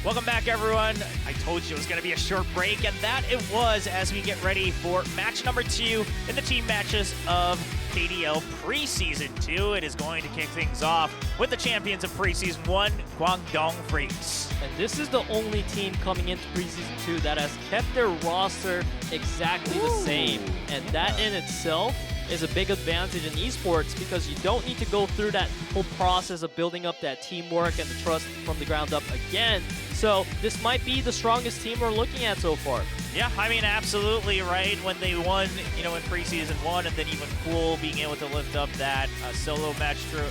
Welcome back, everyone. I told you it was going to be a short break, and that it was as we get ready for match number 2 in the team matches of KDL Preseason 2. It is going to kick things off with the champions of Preseason 1, KWANGDONG And this is the only team coming into Preseason 2 that has kept their roster exactly the same. And that in itself is a big advantage in esports because you don't need to go through that whole process of building up that teamwork and the trust from the ground up again. So this might be the strongest team we're looking at so far. Yeah, I mean, absolutely, right? When they won, in Preseason 1, and then even Cool being able to lift up that solo match through,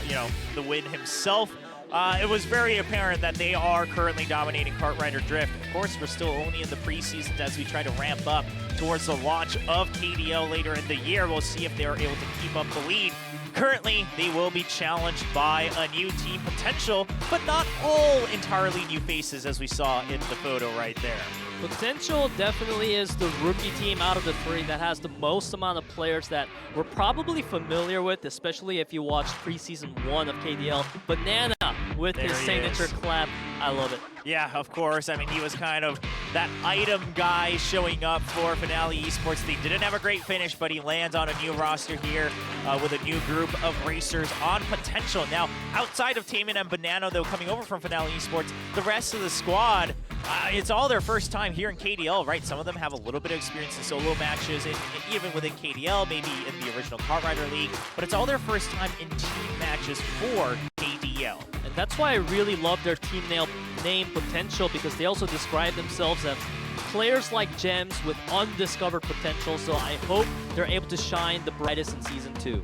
the win himself. It was very apparent that they are currently dominating Kartrider Drift. Of course, we're still only in the preseasons as we try to ramp up towards the launch of KDL later in the year. We'll see if they're able to keep up the lead. Currently, they will be challenged by a new team potential, but not all entirely new faces as we saw in the photo right there. Potential definitely is the rookie team out of the 3 that has the most amount of players that we're probably familiar with, especially if you watched Preseason 1 of KDL. Banana with his signature clap. I love it. Yeah, of course. I mean, he was kind of that item guy showing up for Finale Esports. They didn't have a great finish, but he lands on a new roster here with a new group of racers on potential. Now, outside of Taman and Banana, though, coming over from Finale Esports, the rest of the squad, it's all their first time here in KDL, right? Some of them have a little bit of experience in solo matches, and even within KDL, maybe in the original Kartrider League, but it's all their first time in team matches for KDL. And that's why I really love their team name Potential, because they also describe themselves as players like gems with undiscovered potential, so I hope they're able to shine the brightest in Season 2.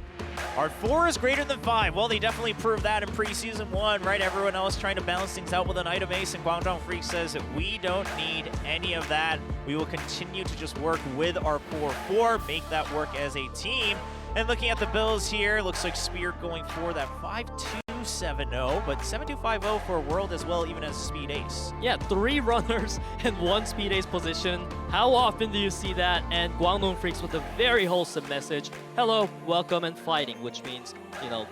Our 4 is greater than 5. Well, they definitely proved that in Preseason 1, right? Everyone else trying to balance things out with an item ace, and KWANGDONGFREECS says that we don't need any of that. We will continue to just work with our core 4, make that work as a team. And looking at the builds here, looks like Spear going for that 5-2-7-0, but 7-2-5-0 for World as well, even as Speed Ace. Yeah, 3 runners and 1 Speed Ace position. How often do you see that? And KWANGDONGFREECS with a very wholesome message. Hello, welcome, and fighting, which means,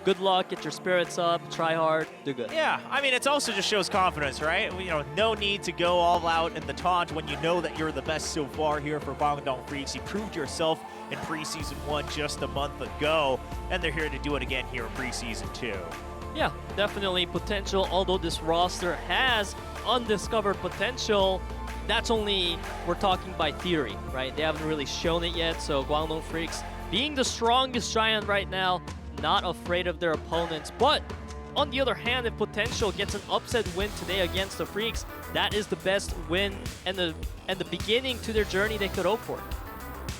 good luck, get your spirits up, try hard, do good. Yeah, I mean, it also just shows confidence, right? No need to go all out in the taunt when you know that you're the best so far here for KWANGDONGFREECS. You proved yourself in Preseason 1 just a month ago, and they're here to do it again here in Preseason 2. Yeah, definitely potential. Although this roster has undiscovered potential, that's only, we're talking by theory, right? They haven't really shown it yet, so KWANGDONGFREECS being the strongest giant right now, not afraid of their opponents. But on the other hand, if Potential gets an upset win today against the Freaks, that is the best win and the beginning to their journey they could hope for.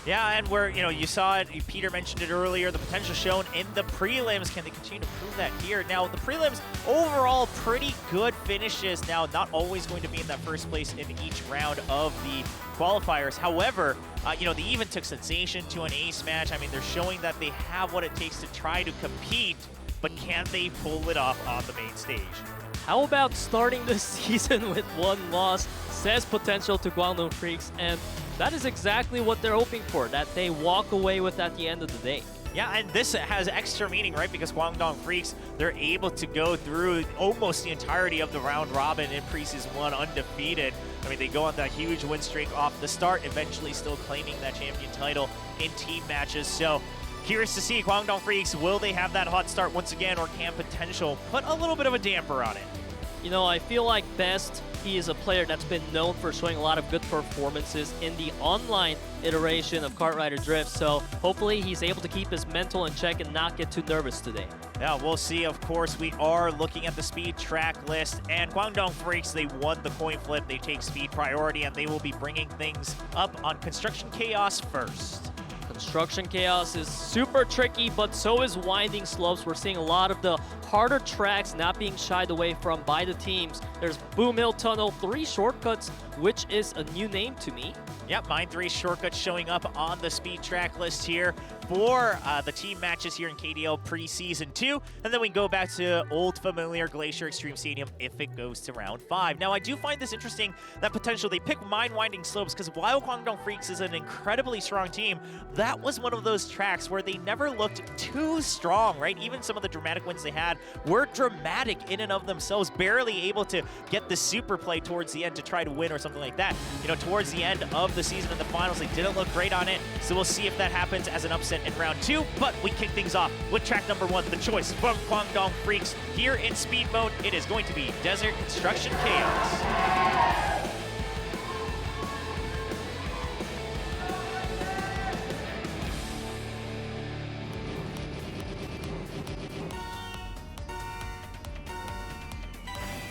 Yeah, and where, you saw it, Peter mentioned it earlier, the potential shown in the prelims. Can they continue to prove that here? Now, the prelims, overall, pretty good finishes. Now, not always going to be in that first place in each round of the qualifiers. However, they even took Sensation to an ace match. I mean, they're showing that they have what it takes to try to compete, but can they pull it off on the main stage? How about starting this season with 1 loss, says Potential to KWANGDONGFREECS, and that is exactly what they're hoping for, that they walk away with at the end of the day. Yeah, and this has extra meaning, right? Because KWANGDONGFREECS, they're able to go through almost the entirety of the round robin in Preseason 1 undefeated. I mean, they go on that huge win streak off the start, eventually still claiming that champion title in team matches. So, curious to see KWANGDONGFREECS, will they have that hot start once again, or can Potential put a little bit of a damper on it? I feel like Best, he is a player that's been known for showing a lot of good performances in the online iteration of Kartrider Drift, so hopefully he's able to keep his mental in check and not get too nervous today. Yeah, we'll see. Of course, we are looking at the speed track list, and KWANGDONGFREECS, they won the coin flip. They take speed priority, and they will be bringing things up on Construction Chaos first. Construction Chaos is super tricky, but so is Winding Slopes. We're seeing a lot of the harder tracks not being shied away from by the teams. There's Boom Hill Tunnel, 3 shortcuts, which is a new name to me. Yep, Mine 3 shortcuts showing up on the speed track list here for the team matches here in KDL Preseason 2. And then we go back to old familiar Glacier Extreme Stadium if it goes to round 5. Now, I do find this interesting that Potential, they pick Mine Winding Slopes, because while KWANGDONGFREECS is an incredibly strong team, that that was one of those tracks where they never looked too strong, right? Even some of the dramatic wins they had were dramatic in and of themselves, barely able to get the super play towards the end to try to win or something like that. You know, towards the end of the season in the finals, they didn't look great on it, so we'll see if that happens as an upset in round 2. But we kick things off with track number 1, the choice from Kwangdong Freaks. Here in speed mode, it is going to be Desert Construction Chaos.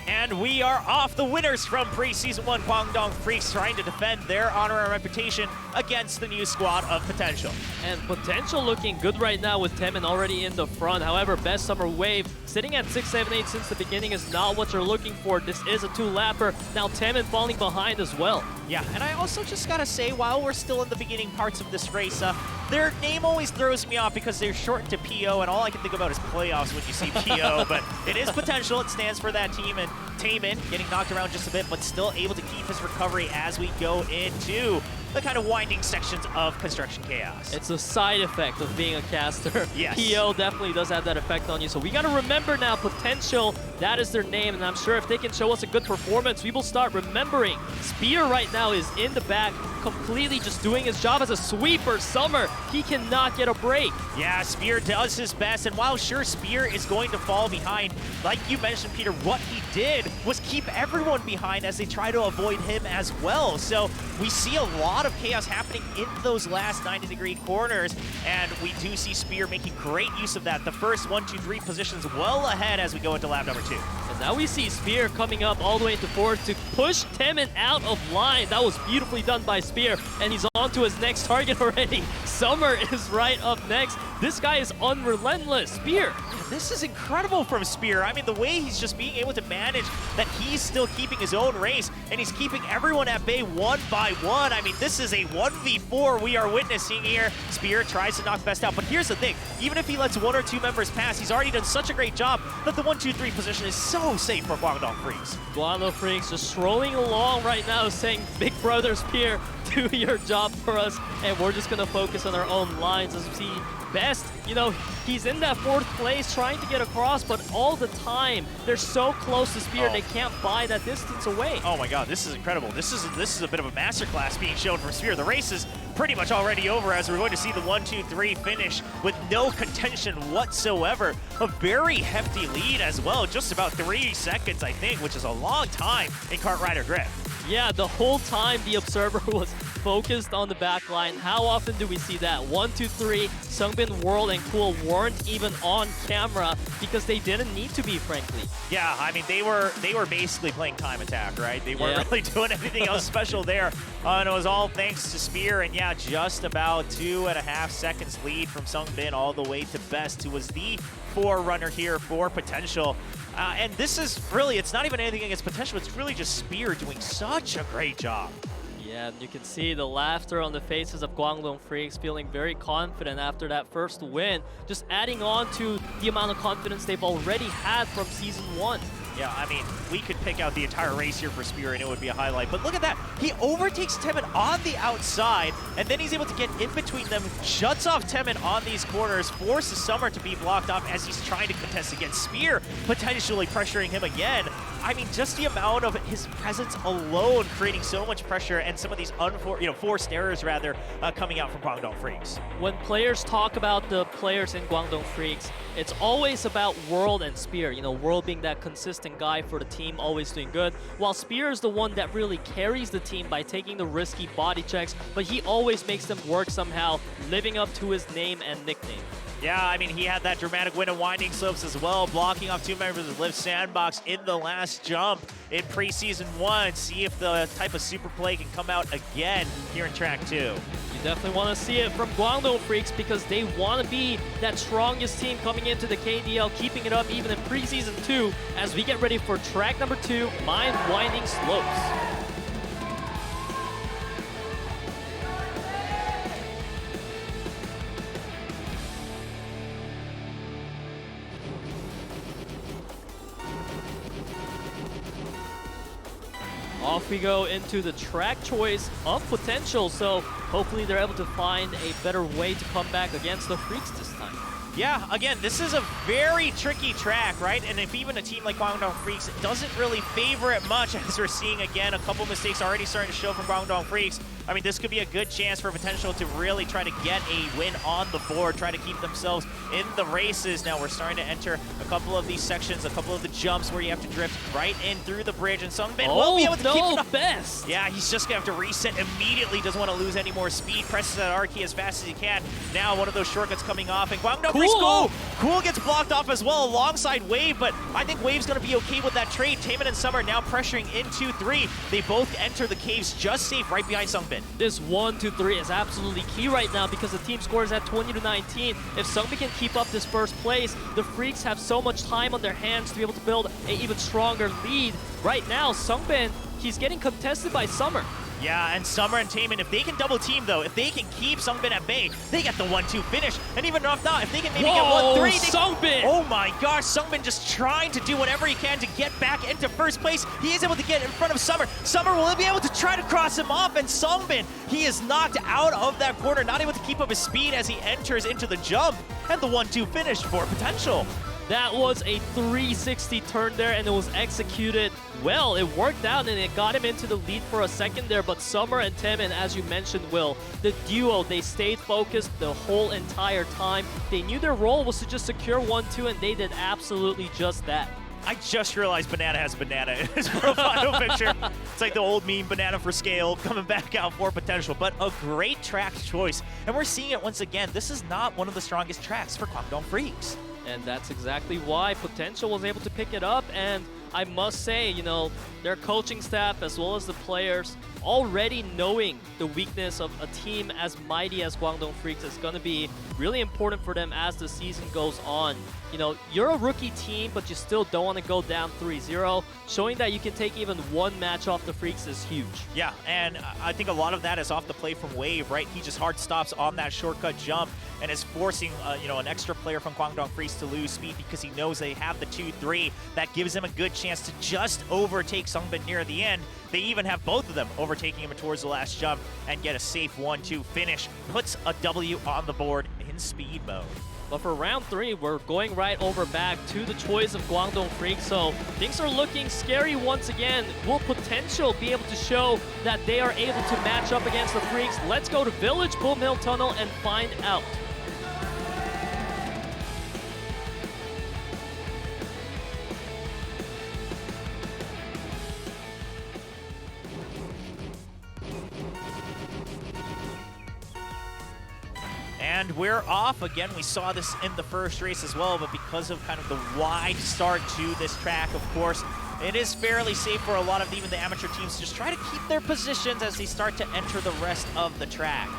And we are off. The winners from Preseason 1, Kwangdong Freaks, trying to defend their honor and reputation against the new squad of Potential. And Potential looking good right now with Temin already in the front. However, Best Summer Wave sitting at 6-7-8 since the beginning is not what you're looking for. This is a 2-lapper. Now Temin falling behind as well. Yeah, and I also just gotta say, while we're still in the beginning parts of this race, their name always throws me off because they're shortened to PO, and all I can think about is playoffs when you see PO. But it is Potential, it stands for that team, and Taemin getting knocked around just a bit, but still able to keep his recovery as we go into the kind of winding sections of Construction Chaos. It's a side effect of being a caster. Yes. PO definitely does have that effect on you. So we got to remember now, Potential, that is their name. And I'm sure if they can show us a good performance, we will start remembering. Spear right now is in the back, completely just doing his job as a sweeper. Summer, he cannot get a break. Yeah, Spear does his best, and while sure Spear is going to fall behind, like you mentioned, Peter, what he did was keep everyone behind as they try to avoid him as well. So we see a lot of chaos happening in those last 90-degree corners, and we do see Spear making great use of that. The first 1, 2, 3 positions well ahead as we go into lap number 2. And now we see Spear coming up all the way into 4th to push Temin out of line. That was beautifully done by Spear, and he's on to his next target already. Summer is right up next. This guy is unrelentless. Spear. This is incredible from Spear. I mean, the way he's just being able to manage that he's still keeping his own race, and he's keeping everyone at bay one by one. I mean, this is a 1v4 we are witnessing here. Spear tries to knock Best out, but here's the thing. Even if he lets 1 or 2 members pass, he's already done such a great job that the 1, 2, 3 position is so safe for Kwangdong Freaks. Kwangdong Freaks just strolling along right now saying, Big Brother Spear, do your job for us, and we're just going to focus on our own lines as we see Best. You know, he's in that 4th place trying to get across, but all the time they're so close to Spear, they can't buy that distance away. Oh my god, this is incredible. This is a bit of a masterclass being shown from Spear. The race is pretty much already over as we're going to see the 1, 2, 3 finish with no contention whatsoever. A very hefty lead as well, just about 3 seconds, I think, which is a long time in Kart Rider Drift. Yeah, the whole time the observer was focused on the back line. How often do we see that? 1, 2, 3, Sungbin, World, and Cool weren't even on camera because they didn't need to be, frankly. Yeah, I mean, they were basically playing time attack, right? They weren't really doing anything else special there. And it was all thanks to Spear, and yeah, just about 2.5 seconds lead from Sungbin all the way to Best, who was the forerunner here for Potential. And this is really, it's not even anything against Potential, it's really just Spear doing such a great job. Yeah, you can see the laughter on the faces of Kwangdong Freaks, feeling very confident after that first win, just adding on to the amount of confidence they've already had from Season 1. Yeah, I mean, we could pick out the entire race here for Spear and it would be a highlight. But look at that. He overtakes Temin on the outside, and then he's able to get in between them, shuts off Temin on these corners, forces Summer to be blocked off as he's trying to contest against Spear, potentially pressuring him again. I mean, just the amount of his presence alone creating so much pressure, and some of these forced errors, rather, coming out from Kwangdong Freaks. When players talk about the players in Kwangdong Freaks, it's always about World and Spear. You know, World being that consistent guy for the team, always doing good, while Spear is the one that really carries the team by taking the risky body checks, but he always makes them work somehow, living up to his name and nickname. Yeah, I mean, he had that dramatic win in Winding Slopes as well, blocking off 2 members of Live Sandbox in the last jump in Preseason 1. See if the type of super play can come out again here in Track 2. You definitely want to see it from Kwangdong Freaks because they want to be that strongest team coming into the KDL, keeping it up even in Preseason 2 as we get ready for Track number 2, Mind Winding Slopes. off we go into the track choice of Potential. So hopefully they're able to find a better way to come back against the Freaks this time. Yeah, again, this is a very tricky track, right? And if even a team like Guangdong Freaks doesn't really favor it much, as we're seeing, again, a couple mistakes already starting to show from Guangdong Freaks, I mean, this could be a good chance for Potential to really try to get a win on the board, try to keep themselves in the races. Now we're starting to enter a couple of these sections, a couple of the jumps where you have to drift right in through the bridge, and Sungbin will be able to keep it up. Best. Yeah, he's just gonna have to reset immediately, doesn't want to lose any more speed, presses that R key as fast as he can. Now one of those shortcuts coming off, and Guangdong Freaks, Cool gets blocked off as well alongside Wave, but I think Wave's gonna be okay with that trade. Taemin and Summer now pressuring into 3. They both enter the caves just safe right behind Sungbin. This 1-2-3 is absolutely key right now because the team scores at 20-19. If Sungbin can keep up this first place, the Freaks have so much time on their hands to be able to build an even stronger lead. Right now, Sungbin, he's getting contested by Summer. Yeah, and Summer and Taemin, if they can double team though, if they can keep Sungbin at bay, they get the 1-2 finish. And even if not, if they can maybe get 1-3, Sungbin! Oh my gosh, Sungbin just trying to do whatever he can to get back into first place. He is able to get in front of Summer. Summer will be able to try to cross him off, and Sungbin, he is knocked out of that corner, not able to keep up his speed as he enters into the jump. And the 1-2 finish for Potential. That was a 360 turn there, and it was executed well. It worked out, and it got him into the lead for a second there. But Summer and Taemin, as you mentioned, Will, the duo, they stayed focused the whole entire time. They knew their role was to just secure 1-2, and they did absolutely just that. I just realized Banana has banana in his profile picture. It's like the old meme, banana for scale, coming back out for Potential. But a great track choice. And we're seeing it once again. This is not one of the strongest tracks for Guangdong Freaks. And that's exactly why Potential was able to pick it up. And I must say, you know, their coaching staff as well as the players already knowing the weakness of a team as mighty as Guangdong Freaks is going to be really important for them as the season goes on. You know, you're a rookie team, but you still don't want to go down 3-0. Showing that you can take even one match off the Freaks is huge. Yeah, and I think a lot of that is off the play from Wave, right? He just hard stops on that shortcut jump and is forcing, you know, an extra player from Guangdong Freaks to lose speed because he knows they have the 2-3. That gives him a good chance to just overtake Sungbin near the end. They even have both of them overtaking him towards the last jump and get a safe 1-2 finish. Puts a W on the board in speed mode. But for round 3, we're going right over back to the choice of Guangdong Freaks. So things are looking scary once again. Will Potential be able to show that they are able to match up against the Freaks? Let's go to Village Boom Hill Tunnel and find out. And we're off again. We saw this in the first race as well, but because of kind of the wide start to this track, of course, it is fairly safe for a lot of even the amateur teams to just try to keep their positions as they start to enter the rest of the track.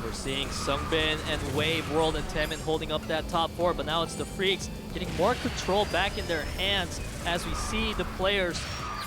We're seeing Sungbin and Wave, World, and Taemin holding up that top 4, but now it's the Freaks getting more control back in their hands as we see the players.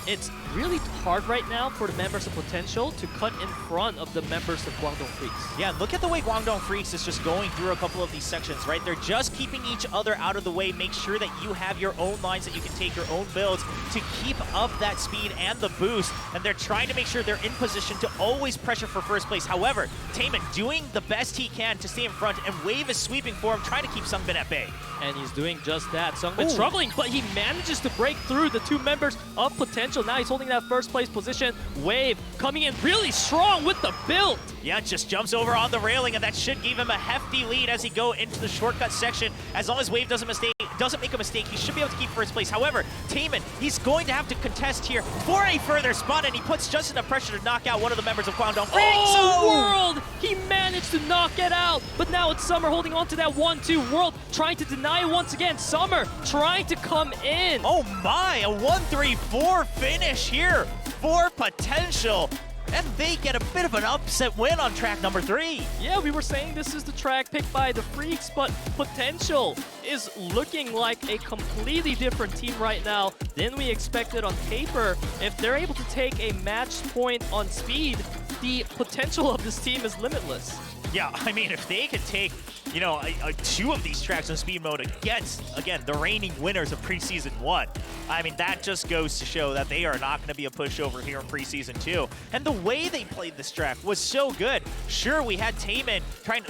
It's really hard right now for the members of Potential to cut in front of the members of Guangdong Freaks. Yeah, look at the way Guangdong Freaks is just going through a couple of these sections, right? They're just keeping each other out of the way, make sure that you have your own lines that you can take, your own builds to keep up that speed and the boost, and they're trying to make sure they're in position to always pressure for first place. However, Taemin doing the best he can to stay in front, and Wave is sweeping for him, trying to keep Sungbin at bay. And he's doing just that. Sungbin struggling, but he manages to break through the two members of Potential. Now he's holding that first place position. Wave coming in really strong with the build. Yeah, just jumps over on the railing, and that should give him a hefty lead as he go into the shortcut section. As long as Wave doesn't make a mistake, he should be able to keep first place. However, Taemin, he's going to have to contest here for a further spot, and he puts just enough pressure to knock out one of the members of Guangdong Freaks. Oh, World! He managed to knock it out, but now it's Summer holding on to that 1-2. World trying to deny it once again. Summer trying to come in. Oh my, a 1-3-4 finish here for Potential. And they get a bit of an upset win on track number 3. Yeah, we were saying this is the track picked by the Freaks, but Potential is looking like a completely different team right now than we expected on paper. If they're able to take a match point on speed, the potential of this team is limitless. Yeah, I mean, if they could take, you know, two of these tracks in speed mode against, again, the reigning winners of Preseason 1, I mean, that just goes to show that they are not going to be a pushover here in Preseason 2. And the way they played this track was so good. Sure, we had Taemin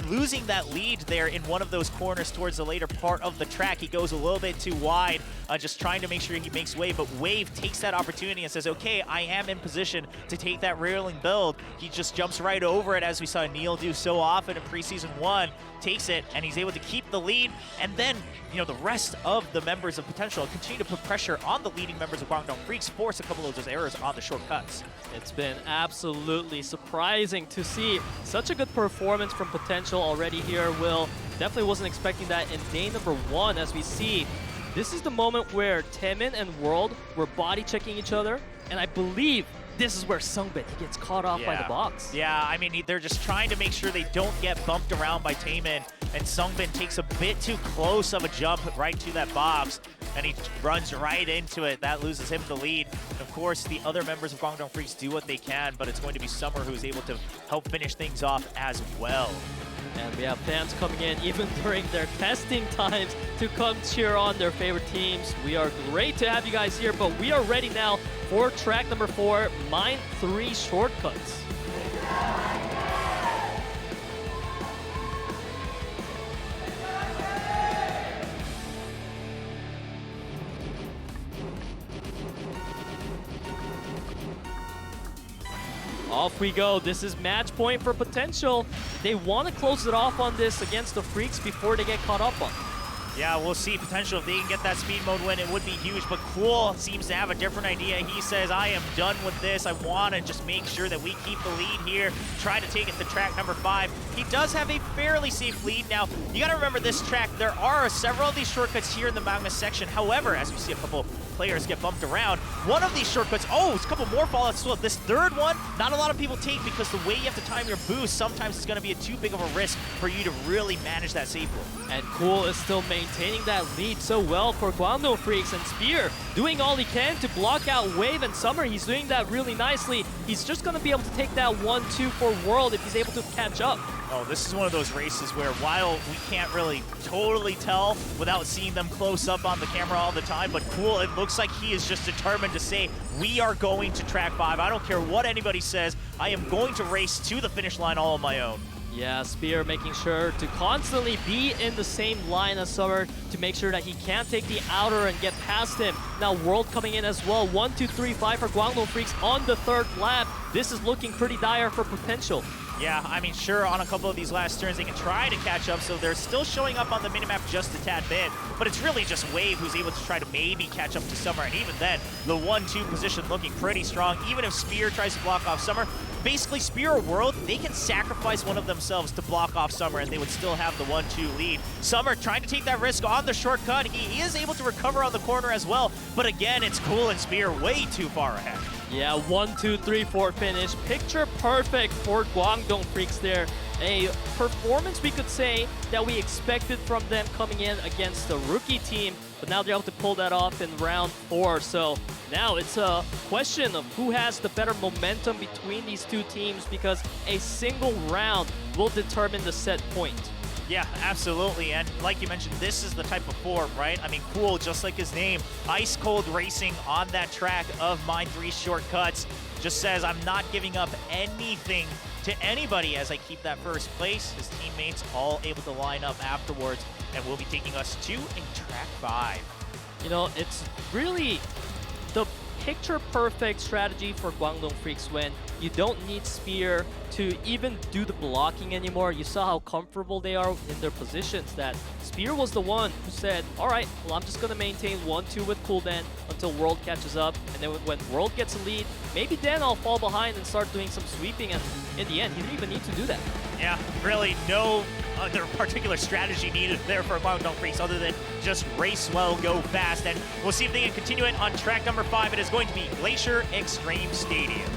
losing that lead there in one of those corners towards the later part of the track. He goes a little bit too wide, just trying to make sure he makes Wave, but Wave takes that opportunity and says, okay, I am in position to take that railing build. He just jumps right over it, as we saw NEAL do so often in Preseason 1, takes it, and he's able to keep the lead, and then, you know, the rest of the members of Potential continue to put pressure on the leading members of Guangdong Freaks, force a couple of those errors on the shortcuts. It's been absolutely surprising to see such a good performance from Potential already here, Will. Definitely wasn't expecting that in day number 1, as we see. This is the moment where Taemin and World were body checking each other, and I believe this is where Sungbin, he gets caught off by the box. Yeah, I mean, they're just trying to make sure they don't get bumped around by Taemin, and Sungbin takes a bit too close of a jump right to that box, and he runs right into it. That loses him the lead. Of course, the other members of Guangdong Freaks do what they can, but it's going to be Summer who's able to help finish things off as well. And we have fans coming in even during their testing times to come cheer on their favorite teams. We are great to have you guys here, but we are ready now for track number 4, Mine 3 Shortcuts. Off we go. This is match point for Potential. They want to close it off on this against the Freaks before they get caught up on. Yeah, we'll see. Potential, if they can get that speed mode win, it would be huge, but Cool seems to have a different idea. He says, I am done with this. I want to just make sure that we keep the lead here, try to take it to track number 5. He does have a fairly safe lead. Now, you got to remember this track, there are several of these shortcuts here in the Magnus section. However, as we see a couple players get bumped around, one of these shortcuts, oh, it's a couple more fallouts as well. This third one, not a lot of people take, because the way you have to time your boost, sometimes it's going to be too big of a risk for you to really manage that safely. And Cool is still maintaining that lead so well for Guangdong Freaks, and Spear doing all he can to block out Wave and Summer. He's doing that really nicely. He's just going to be able to take that 1-2 for World if he's able to catch up. Oh, this is one of those races where while we can't really totally tell without seeing them close up on the camera all the time, but Cool, it looks like he is just determined to say, we are going to track 5. I don't care what anybody says. I am going to race to the finish line all on my own. Yeah, Spear making sure to constantly be in the same line as Summer to make sure that he can't take the outer and get past him. Now World coming in as well. 1, 2, 3, 5 for Guangdong Freaks on the 3rd lap. This is looking pretty dire for Potential. Yeah, I mean, sure, on a couple of these last turns, they can try to catch up, so they're still showing up on the minimap just a tad bit, but it's really just Wave who's able to try to maybe catch up to Summer, and even then, the 1-2 position looking pretty strong. Even if Spear tries to block off Summer, basically Spear or World, they can sacrifice one of themselves to block off Summer, and they would still have the 1-2 lead. Summer trying to take that risk on the shortcut. He is able to recover on the corner as well, but again, it's Cool and Spear way too far ahead. Yeah, 1, 2, 3, 4 finish. Picture perfect for Guangdong Freaks there. A performance, we could say, that we expected from them coming in against the rookie team, but now they're able to pull that off in round 4. So now it's a question of who has the better momentum between these two teams, because a single round will determine the set point. Yeah, absolutely, and like you mentioned, this is the type of form, right? I mean, Cool, just like his name, ice cold racing on that track of Mine 3 Shortcuts, just says, I'm not giving up anything to anybody as I keep that first place. His teammates all able to line up afterwards, and will be taking us to a track 5. You know, it's really the picture-perfect strategy for Guangdong Freaks when you don't need Spear to even do the blocking anymore. You saw how comfortable they are in their positions, that Spear was the one who said, all right, well, I'm just going to maintain 1-2 with Cool then until World catches up. And then when World gets a lead, maybe then I'll fall behind and start doing some sweeping. And in the end, he didn't even need to do that. Yeah, really no other particular strategy needed there for Guangdong Freaks other than just race well, go fast. And we'll see if they can continue it on track number 5. It is going to be Glacier Extreme Stadium.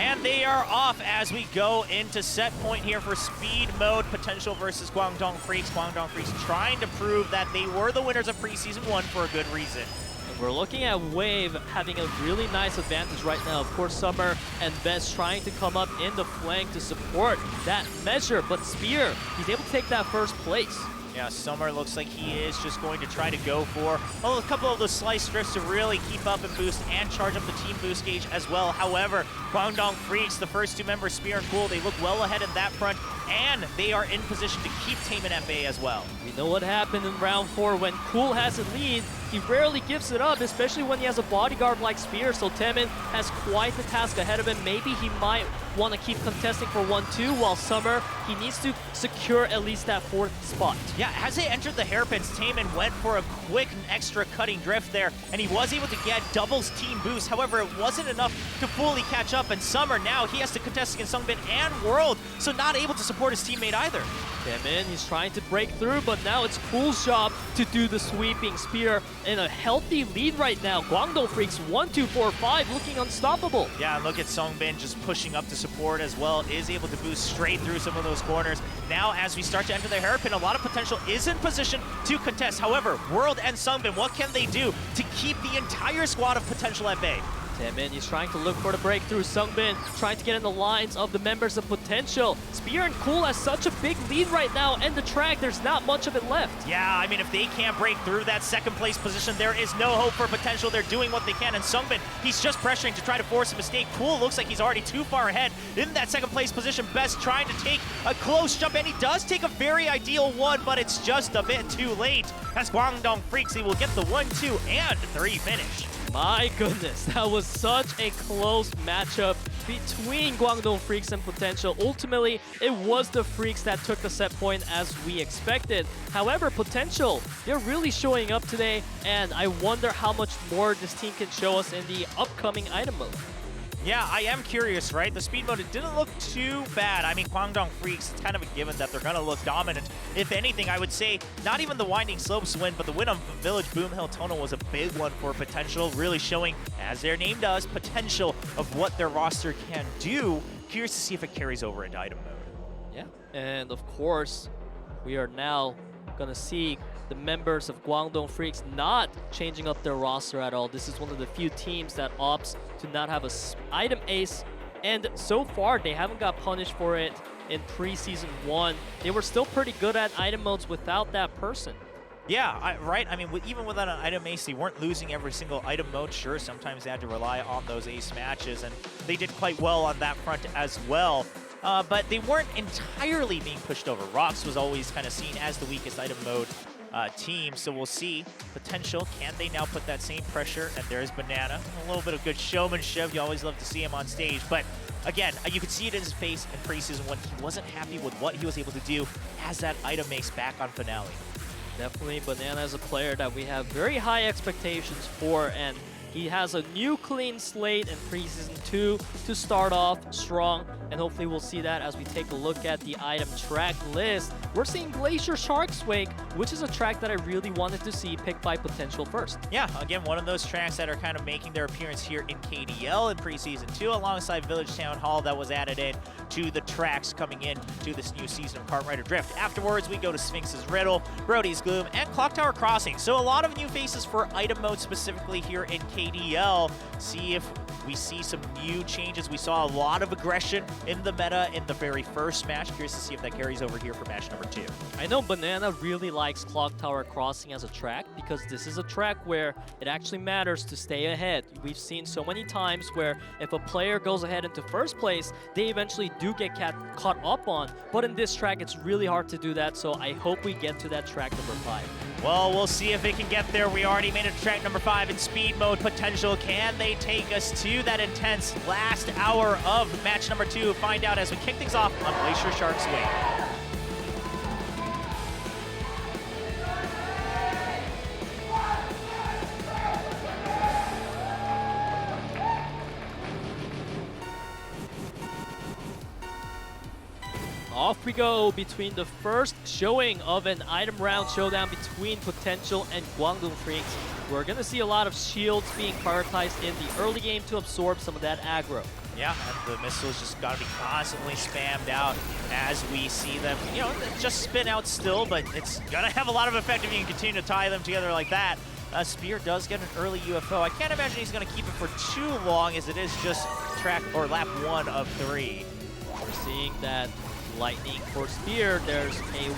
And they are off as we go into set point here for speed mode. Potential versus Guangdong Freaks. Guangdong Freaks trying to prove that they were the winners of Preseason 1 for a good reason. And we're looking at Wave having a really nice advantage right now. Of course, Summer and Vez trying to come up in the flank to support that measure. But Spear, he's able to take that first place. Yeah, Summer looks like he is just going to try to go for a couple of those slice drifts to really keep up and boost and charge up the team boost gauge as well. However, Guangdong Freaks, the first two members, Spear and Cool, they look well ahead in that front, and they are in position to keep Taemin at bay as well. We know what happened in round 4 when Cool has a lead. He rarely gives it up, especially when he has a bodyguard like Spear, so Taemin has quite the task ahead of him. Maybe he might want to keep contesting for 1-2, while Summer, he needs to secure at least that 4th spot. Yeah, as they entered the hairpins, Taemin went for a quick and extra cutting drift there, and he was able to get doubles team boost. However, it wasn't enough to fully catch up, and Summer now, he has to contest against Sungbin and World, so not able to support his teammate either. Taemin, he's trying to break through, but now it's Cool's job to do the sweeping. Spear in a healthy lead right now. Guangdong Freaks 1-2-4-5 looking unstoppable. Yeah, and look at Sungbin just pushing up to support as well, is able to boost straight through some of those corners. Now, as we start to enter the hairpin, a lot of potential is in position to contest. However, World and Sungbin, what can they do to keep the entire squad of potential at bay? Taemin, he's trying to look for the breakthrough. Sungbin trying to get in the lines of the members of Potential. Spear and Cool has such a big lead right now, and the track, there's not much of it left. Yeah, I mean, if they can't break through that second place position, there is no hope for Potential. They're doing what they can, and Sungbin, he's just pressuring to try to force a mistake. Cool looks like he's already too far ahead in that second place position. Best trying to take a close jump, and he does take a very ideal one, but it's just a bit too late. As Guangdong Freaks, he will get the 1, 2, and 3 finish. My goodness, that was such a close matchup between Guangdong Freaks and Potential. Ultimately, it was the Freaks that took the set point as we expected. However, Potential, they're really showing up today, and I wonder how much more this team can show us in the upcoming item mode. Yeah, I am curious, right? The speed mode, it didn't look too bad. I mean, Guangdong Freaks, it's kind of a given that they're going to look dominant. If anything, I would say not even the Winding Slopes win, but the win on Village Boom Hill Tunnel was a big one for Potential, really showing, as their name does, potential of what their roster can do. Curious to see if it carries over into item mode. Yeah, and of course, we are now going to see the members of Guangdong Freaks not changing up their roster at all. This is one of the few teams that opts to not have a item ace, and so far they haven't got punished for it in Preseason 1. They were still pretty good at item modes without that person. Yeah, right. I mean, even without an item ace, they weren't losing every single item mode. Sure, sometimes they had to rely on those ace matches, and they did quite well on that front as well. But they weren't entirely being pushed over. Rox was always kind of seen as the weakest item mode team, so we'll see. Potential, can they now put that same pressure? And there's Banana. A little bit of good showmanship. You always love to see him on stage. But again, you could see it in his face in Preseason when he wasn't happy with what he was able to do as that item ace back on Finale. Definitely, Banana is a player that we have very high expectations for, and he has a new clean slate in Preseason 2 to start off strong, and hopefully we'll see that as we take a look at the item track list. We're seeing Glacier Shark's Wake, which is a track that I really wanted to see picked by Potential first. Yeah, again, one of those tracks that are kind of making their appearance here in KDL in Preseason 2, alongside Village Town Hall that was added in to the tracks coming in to this new season of Cartwrighter Drift. Afterwards, we go to Sphinx's Riddle, Brody's Gloom, and Clock Tower Crossing. So a lot of new faces for item mode specifically here in KDL. See if we see some new changes. We saw a lot of aggression in the meta in the very first match. Curious to see if that carries over here for match number 2. I know Banana really likes Clock Tower Crossing as a track because this is a track where it actually matters to stay ahead. We've seen so many times where if a player goes ahead into first place, they eventually do get caught up on. But in this track, it's really hard to do that, so I hope we get to that track number 5. Well, we'll see if it can get there. We already made it to track number 5 in speed mode. Potential, can they take us to that intense last hour of match number 2? Find out as we kick things off on Glacier Shark's Wake. Off we go between the first showing of an item round showdown between Potential and Guangdong Freaks. We're going to see a lot of shields being prioritized in the early game to absorb some of that aggro. Yeah, and the missiles just got to be constantly spammed out as we see them, you know, just spin out still, but it's going to have a lot of effect if you can continue to tie them together like that. Spear does get an early UFO. I can't imagine he's going to keep it for too long, as it is just track or lap 1 of 3. We're seeing that lightning for Spear. There's a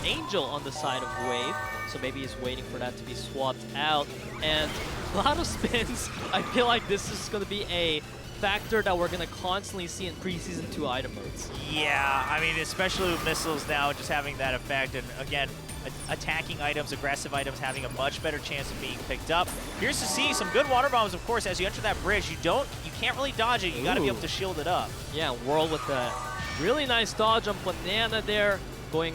Angel on the side of Wave, so maybe he's waiting for that to be swapped out. And a lot of spins. I feel like this is going to be a factor that we're going to constantly see in Preseason 2 item modes. Yeah, I mean, especially with missiles now just having that effect, and again, attacking items, aggressive items having a much better chance of being picked up. Here's to see some good water bombs, of course. As you enter that bridge, you can't really dodge it. You got to be able to shield it up. Yeah, World with a really nice dodge on Banana there, going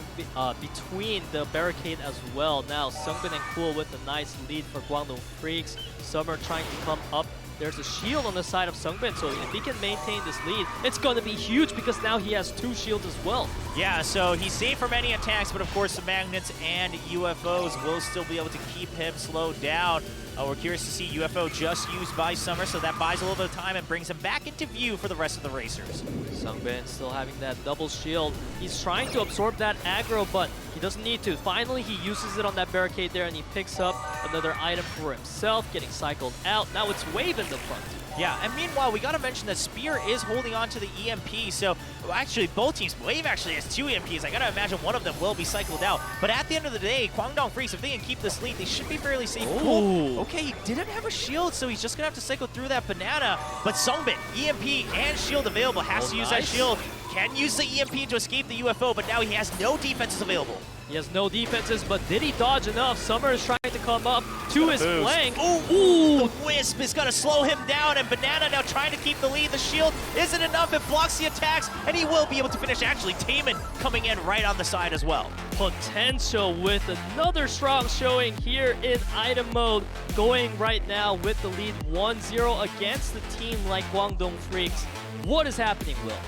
between the barricade as well. Now Sungbin and Cool with a nice lead for Guangdong Freaks. Summer trying to come up. There's a shield on the side of Sungbin, so if he can maintain this lead, it's going to be huge because now he has 2 shields as well. Yeah, so he's safe from any attacks, but of course the magnets and UFOs will still be able to keep him slowed down. We're curious to see UFO just used by Summer, so that buys a little bit of time and brings him back into view for the rest of the racers. Sungbin still having that double shield. He's trying to absorb that aggro, but he doesn't need to. Finally, he uses it on that barricade there, and he picks up another item for himself, getting cycled out. Now it's Wave in the front. Yeah, and meanwhile, we got to mention that Spear is holding on to the EMP, so actually both teams, Wave actually has 2 EMPs. I got to imagine one of them will be cycled out. But at the end of the day, Kwangdong Freaks, if they can keep this lead, they should be fairly safe. Cool. Okay, he didn't have a shield, so he's just going to have to cycle through that Banana. But Sungbin, EMP and shield available, has to use that shield. Can use the EMP to escape the UFO, but now he has no defenses available. He has no defenses, but did he dodge enough? Summer is trying to come up to his flank. Ooh, the Wisp is going to slow him down, and Banana now trying to keep the lead. The shield isn't enough. It blocks the attacks, and he will be able to finish. Actually, Taman coming in right on the side as well. Potential with another strong showing here in item mode, going right now with the lead 1-0 against the team like Guangdong Freaks. What is happening, Will?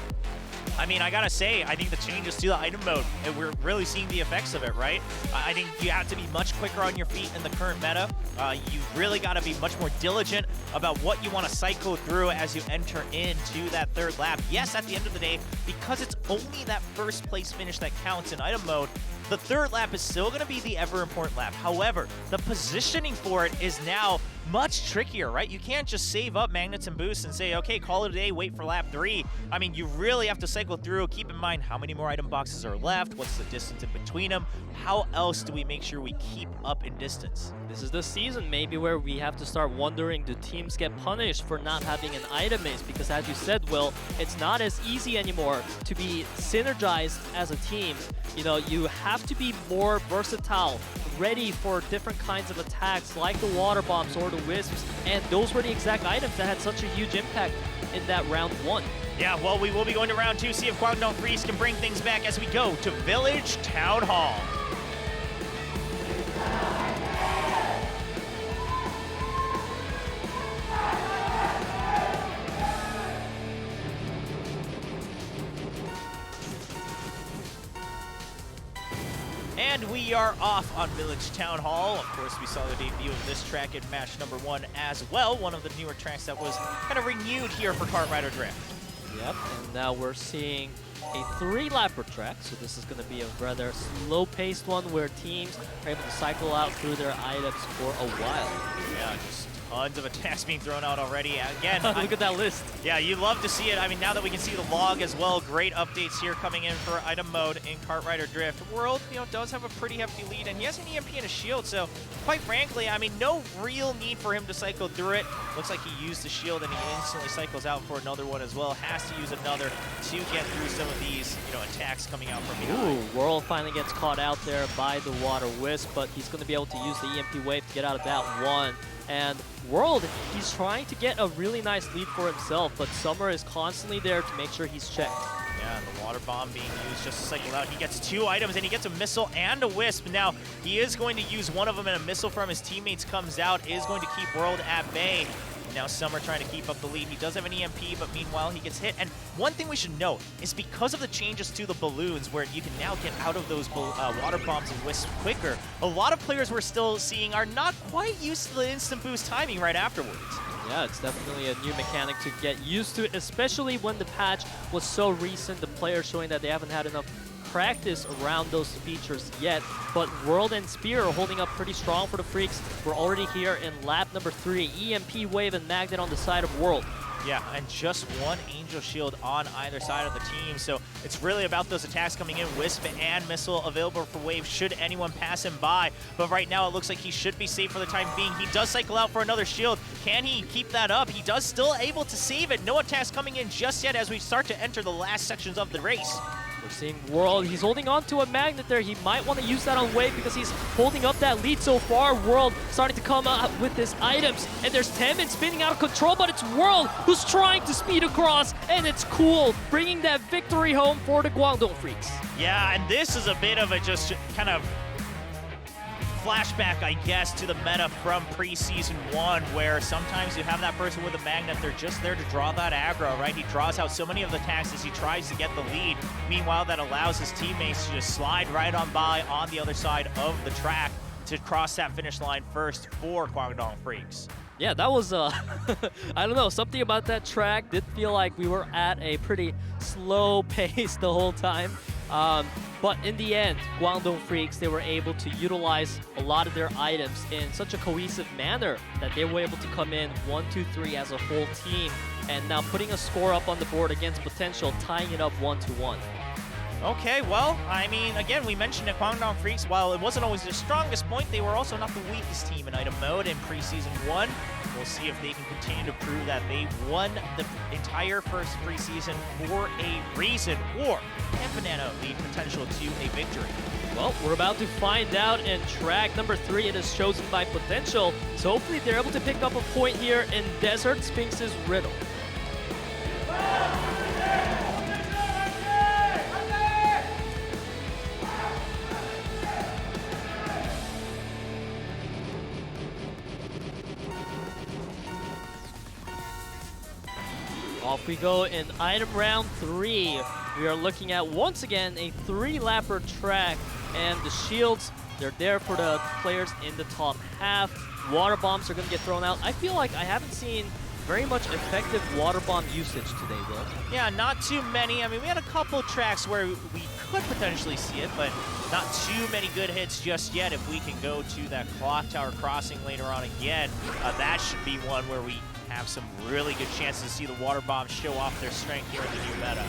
I mean, I gotta say, I think the changes to the item mode, and we're really seeing the effects of it, right? I think you have to be much quicker on your feet in the current meta. You really gotta be much more diligent about what you want to cycle through as you enter into that 3rd lap. Yes, at the end of the day, because it's only that 1st place finish that counts in item mode, the 3rd lap is still going to be the ever-important lap. However, the positioning for it is now much trickier, right? You can't just save up magnets and boosts and say, okay, call it a day, wait for lap 3. I mean, you really have to cycle through. Keep in mind how many more item boxes are left, what's the distance in between them, how else do we make sure we keep up in distance? This is the season maybe where we have to start wondering, do teams get punished for not having an item ace? Because as you said, Will, it's not as easy anymore to be synergized as a team. You know, you have to be more versatile, ready for different kinds of attacks like the water bombs or the wisps, and those were the exact items that had such a huge impact in that round 1. Yeah, well, we will be going to round 2, see if Guangdong Freaks can bring things back as we go to Village Town Hall. And we are off on Village Town Hall. Of course, we saw the debut of this track in match number 1 as well. One of the newer tracks that was kind of renewed here for Kart Rider Drift. Yep, and now we're seeing a 3-lapper track, so this is going to be a rather slow-paced one where teams are able to cycle out through their items for a while. Yeah, just tons of attacks being thrown out already. Again, look at that list. Yeah, you love to see it. I mean, now that we can see the log as well, great updates here coming in for item mode in Kart Rider Drift. World, you know, does have a pretty hefty lead, and he has an EMP and a shield, so quite frankly, I mean, no real need for him to cycle through it. Looks like he used the shield, and he instantly cycles out for another one as well. Has to use another to get through some of these, you know, attacks coming out from behind. Ooh, World finally gets caught out there by the Water Wisp, but he's going to be able to use the EMP wave to get out of that one. And World, he's trying to get a really nice lead for himself, but Summer is constantly there to make sure he's checked. Yeah, the water bomb being used just to cycle out. He gets 2 items, and he gets a missile and a wisp. Now, he is going to use one of them, and a missile from his teammates comes out, is going to keep World at bay. Now Summer trying to keep up the lead. He does have an EMP, but meanwhile he gets hit. And one thing we should note is because of the changes to the balloons, where you can now get out of those water bombs and wisps quicker, a lot of players we're still seeing are not quite used to the instant boost timing right afterwards. Yeah, it's definitely a new mechanic to get used to, especially when the patch was so recent, the players showing that they haven't had enough practice around those features yet. But World and Spear are holding up pretty strong for the Freaks. We're already here in lap number 3. EMP, Wave, and Magnet on the side of World. Yeah, and just one Angel Shield on either side of the team, so it's really about those attacks coming in. Wisp and Missile available for Wave should anyone pass him by, but right now it looks like he should be safe for the time being. He does cycle out for another shield. Can he keep that up? He does still able to save it. No attacks coming in just yet as we start to enter the last sections of the race. We're seeing World, he's holding on to a Magnet there. He might want to use that on Wave because he's holding up that lead so far. World starting to come out with his items. And there's Temin spinning out of control, but it's World who's trying to speed across. And it's Cool, bringing that victory home for the Guangdong Freaks. Yeah, and this is a bit of a just kind of flashback, I guess, to the meta from Preseason 1, where sometimes you have that person with a Magnet, they're just there to draw that aggro, right? He draws out so many of the attacks as he tries to get the lead. Meanwhile, that allows his teammates to just slide right on by on the other side of the track to cross that finish line first for Guangdong Freaks. Yeah, that was, I don't know, something about that track did feel like we were at a pretty slow pace the whole time. But in the end, Guangdong Freaks, they were able to utilize a lot of their items in such a cohesive manner that they were able to come in 1-2-3 as a whole team, and now putting a score up on the board against Potential, tying it up 1-1. Okay, well, I mean, again, we mentioned that Guangdong Freaks, while it wasn't always their strongest point, they were also not the weakest team in item mode in Preseason 1. We'll see if they can continue to prove that they won the entire first preseason for a reason, or can Banana lead Potential to a victory? Well, we're about to find out in track number 3. It is chosen by Potential, so hopefully they're able to pick up a point here in Desert Sphinx's Riddle. Off we go in item round 3. We are looking at, once again, a 3-lapper track, and the shields, they're there for the players in the top half. Water bombs are going to get thrown out. I feel like I haven't seen very much effective water bomb usage today, Will. Yeah, not too many. I mean, we had a couple tracks where we could potentially see it, but not too many good hits just yet. If we can go to that clock tower crossing later on again, that should be one where we have some really good chances to see the water bombs show off their strength here in the new meta.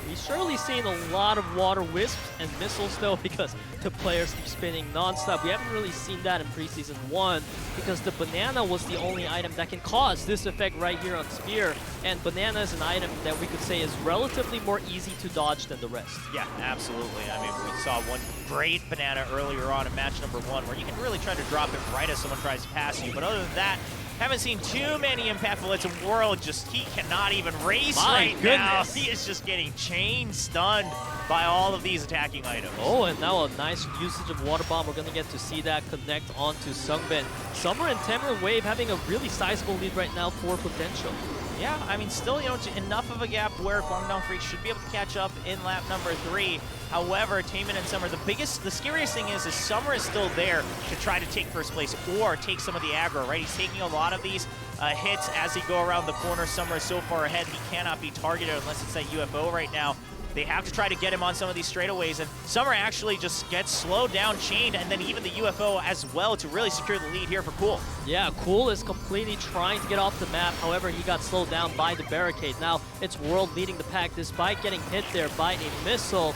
We've surely seen a lot of water wisps and missiles though, because the players keep spinning non-stop. We haven't really seen that in Preseason 1 because the banana was the only item that can cause this effect right here on Spear. And banana is an item that we could say is relatively more easy to dodge than the rest. Yeah, absolutely. I mean, we saw one great banana earlier on in match number 1 where you can really try to drop it right as someone tries to pass you. But other than that, haven't seen too many impactful hits in World. Just he cannot even race now. He is just getting chain stunned by all of these attacking items. Oh, and now a nice usage of Water Bomb. We're going to get to see that connect onto Sungbin. Summer and Temer and Wave having a really sizable lead right now for Potential. Yeah, I mean, still, you know, enough of a gap where Guangdong Freaks should be able to catch up in lap number 3. However, Taemin and Summer, the scariest thing is Summer is still there to try to take first place or take some of the aggro, right? He's taking a lot of these hits as he go around the corner. Summer is so far ahead, he cannot be targeted unless it's that UFO right now. They have to try to get him on some of these straightaways, and Summer actually just gets slowed down, chained, and then even the UFO as well to really secure the lead here for Cool. Yeah, Cool is completely trying to get off the map. However, he got slowed down by the barricade. Now, it's World leading the pack despite getting hit there by a missile.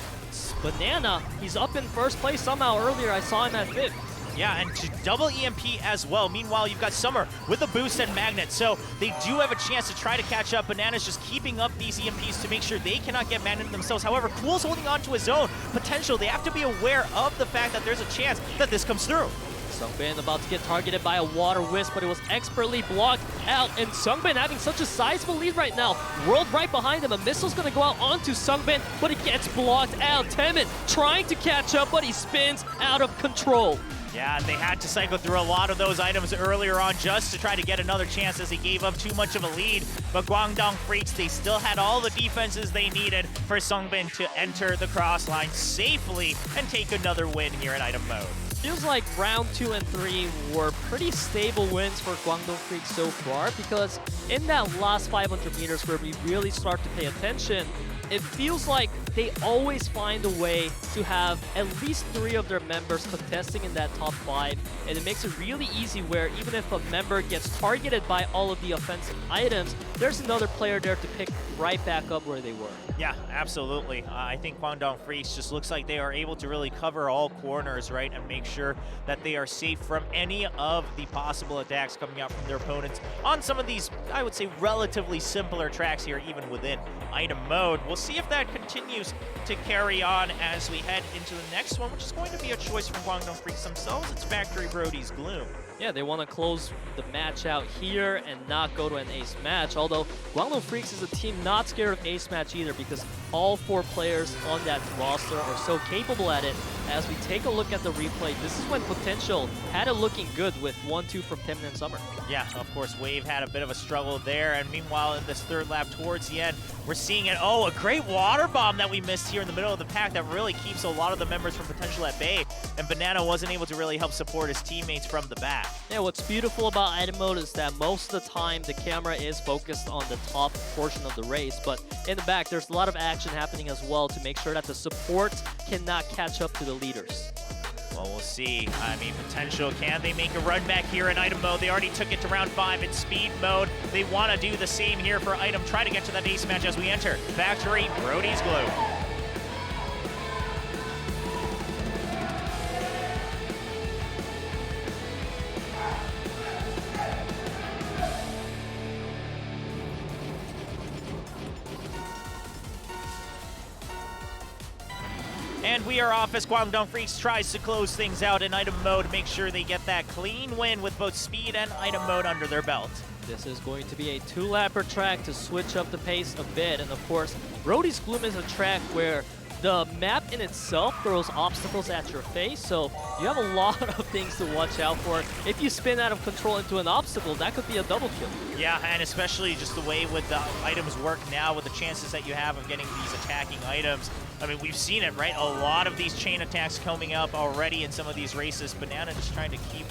Banana, he's up in first place somehow. Earlier, I saw him at 5th. Yeah, and to double EMP as well. Meanwhile, you've got Summer with a boost and Magnet, so they do have a chance to try to catch up. Banana's just keeping up these EMPs to make sure they cannot get Magnet themselves. However, Cool's holding on to his own potential. They have to be aware of the fact that there's a chance that this comes through. Sungbin about to get targeted by a Water Wisp, but it was expertly blocked out. And Sungbin having such a sizable lead right now. World right behind him. A missile's going to go out onto Sungbin, but it gets blocked out. Temin trying to catch up, but he spins out of control. Yeah, they had to cycle through a lot of those items earlier on just to try to get another chance as he gave up too much of a lead. But Guangdong Freaks, they still had all the defenses they needed for Sungbin to enter the cross line safely and take another win here in item mode. feels like round 2 and 3 were pretty stable wins for Guangdong Freaks so far, because in that last 500 meters where we really start to pay attention, it feels like they always find a way to have at least 3 of their members contesting in that top 5, and it makes it really easy where even if a member gets targeted by all of the offensive items, there's another player there to pick right back up where they were. Yeah, absolutely. I think Guangdong Freaks just looks like they are able to really cover all corners, right, and make sure that they are safe from any of the possible attacks coming out from their opponents on some of these, I would say, relatively simpler tracks here, even within item mode. We'll see if that continues to carry on as we head into the next one, which is going to be a choice from Guangdong Freaks themselves. It's Factory Brody's Gloom. Yeah, they want to close the match out here and not go to an ace match, although Guangdong Freaks is a team not scared of ace match either, because all 4 players on that roster are so capable at it. As we take a look at the replay, this is when Potential had it looking good with 1-2 from Tim and Summer. Yeah, of course, Wave had a bit of a struggle there, and meanwhile in this third lap towards the end, we're seeing it. Oh, a great water bomb that we missed here in the middle of the pack that really keeps a lot of the members from Potential at bay, and Banana wasn't able to really help support his teammates from the back. Yeah, what's beautiful about item mode is that most of the time the camera is focused on the top portion of the race, but in the back there's a lot of action happening as well to make sure that the support cannot catch up to the leaders. Well, we'll see. I mean, Potential, can they make a run back here in item mode? They already took it to round 5 in speed mode. They want to do the same here for item, try to get to that ace match as we enter Factory Brody's Gloom. And we are off as Guangdong Freaks tries to close things out in item mode, make sure they get that clean win with both speed and item mode under their belt. This is going to be a 2-lapper track to switch up the pace a bit, and of course, Brody's Gloom is a track where the map in itself throws obstacles at your face, so you have a lot of things to watch out for. If you spin out of control into an obstacle, that could be a double kill. Yeah, and especially just the way with the items work now, with the chances that you have of getting these attacking items. I mean, we've seen it, right? A lot of these chain attacks coming up already in some of these races. Banana just trying to keep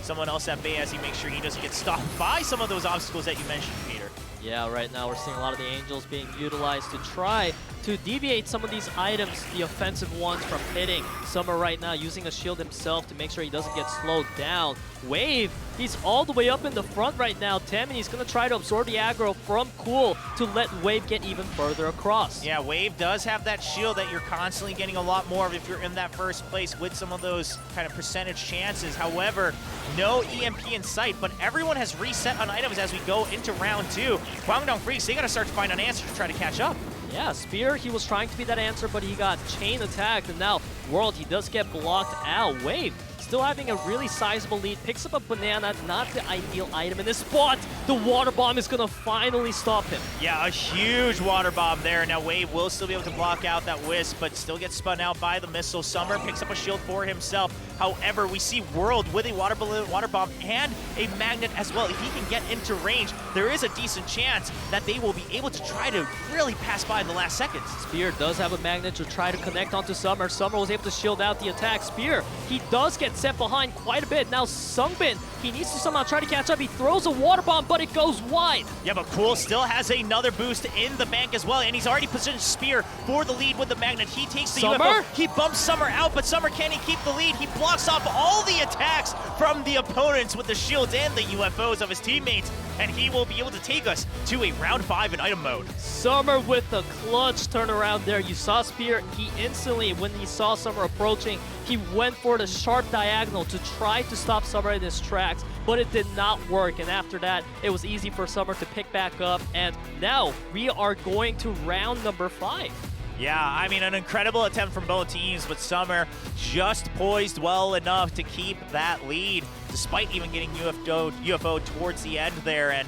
someone else at bay as he makes sure he doesn't get stopped by some of those obstacles that you mentioned, Peter. Yeah, right now we're seeing a lot of the Angels being utilized to try to deviate some of these items, the offensive ones, from hitting. Summer right now using a shield himself to make sure he doesn't get slowed down. Wave, he's all the way up in the front right now, Tim, and he's going to try to absorb the aggro from Cool to let Wave get even further across. Yeah, Wave does have that shield that you're constantly getting a lot more of if you're in that first place with some of those kind of percentage chances. However, no EMP in sight, but everyone has reset on items as we go into round 2. Guangdong Freaks, they got to start to find an answer to try to catch up. Yeah, Spear, he was trying to be that answer, but he got chain attacked, and now World, he does get blocked out. Wave, still having a really sizable lead, picks up a banana, not the ideal item in this spot. The water bomb is gonna finally stop him. Yeah, a huge water bomb there. Now Wave will still be able to block out that Wisp, but still gets spun out by the missile. Summer picks up a shield for himself. However, we see World with a water balloon, water bomb, and a magnet as well. If he can get into range, there is a decent chance that they will be able to try to really pass by in the last seconds. Spear does have a magnet to try to connect onto Summer. Summer was able to shield out the attack. Spear, he does get set behind quite a bit. Now Sungbin, he needs to somehow try to catch up. He throws a water bomb, but it goes wide. Yeah, but Cool still has another boost in the bank as well, and he's already positioned Spear for the lead with the magnet. He takes the Summer? UFO. He bumps Summer out, but Summer, can he keep the lead? He blocks off all the attacks from the opponents with the shields and the UFOs of his teammates, and he will be able to take us to a round 5 in item mode. Summer with the clutch turnaround there. You saw Spear, he instantly, when he saw Summer approaching, he went for the sharp diagonal to try to stop Summer in his tracks, but it did not work, and after that, it was easy for Summer to pick back up, and now we are going to round number 5. Yeah, I mean, an incredible attempt from both teams, but Summer just poised well enough to keep that lead, despite even getting UFO towards the end there. And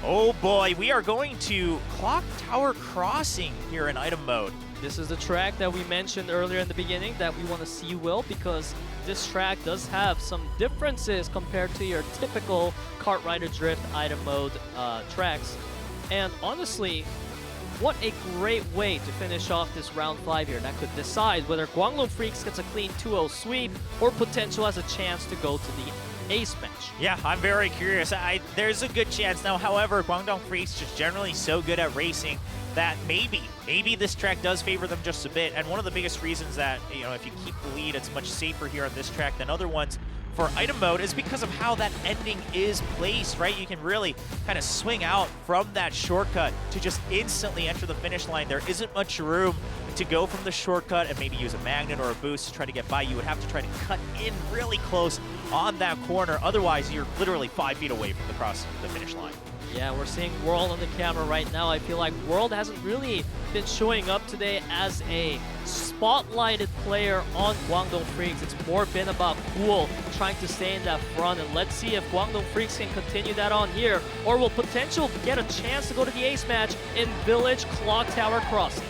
oh boy, we are going to Clock Tower Crossing here in item mode. This is the track that we mentioned earlier in the beginning that we want to see, Will, because this track does have some differences compared to your typical Kart Rider Drift item mode tracks. And honestly, what a great way to finish off this round 5 here. That could decide whether Guangdong Freaks gets a clean 2-0 sweep or potential has a chance to go to the ace match. Yeah, I'm very curious. There's a good chance now. However, Guangdong Freaks just generally so good at racing that maybe this track does favor them just a bit. And one of the biggest reasons that, you know, if you keep the lead, it's much safer here on this track than other ones for item mode is because of how that ending is placed, right? You can really kind of swing out from that shortcut to just instantly enter the finish line. There isn't much room to go from the shortcut and maybe use a magnet or a boost to try to get by. You would have to try to cut in really close on that corner. Otherwise, you're literally 5 feet away from the finish line. Yeah, we're seeing World on the camera right now. I feel like World hasn't really been showing up today as a spotlighted player on Guangdong Freaks. It's more been about Cool trying to stay in that front, and let's see if Guangdong Freaks can continue that on here, or will potential get a chance to go to the ace match in Village Clock Tower Crossing.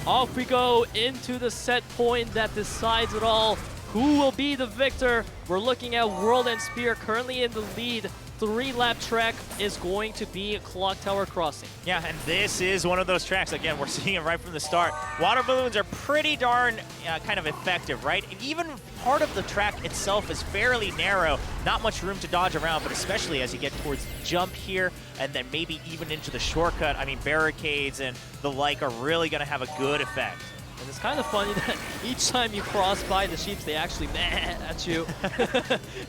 Off we go into the set point that decides it all. Who will be the victor? We're looking at World and Spear currently in the lead. 3-lap track is going to be Clock Tower Crossing. Yeah, and this is one of those tracks. Again, we're seeing it right from the start. Water balloons are pretty darn kind of effective, right? And even part of the track itself is fairly narrow. Not much room to dodge around, but especially as you get towards the jump here, and then maybe even into the shortcut. I mean, barricades and the like are really going to have a good effect. And it's kind of funny that each time you cross by the sheeps, they actually meh at you.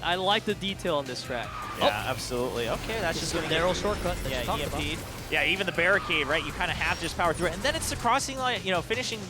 I like the detail on this track. Yeah, absolutely. Okay, that's just a narrow shortcut. That yeah, EMP'd. Yeah, even the barricade, right? You kind of have to just power through it. And then it's the crossing line, you know, finishing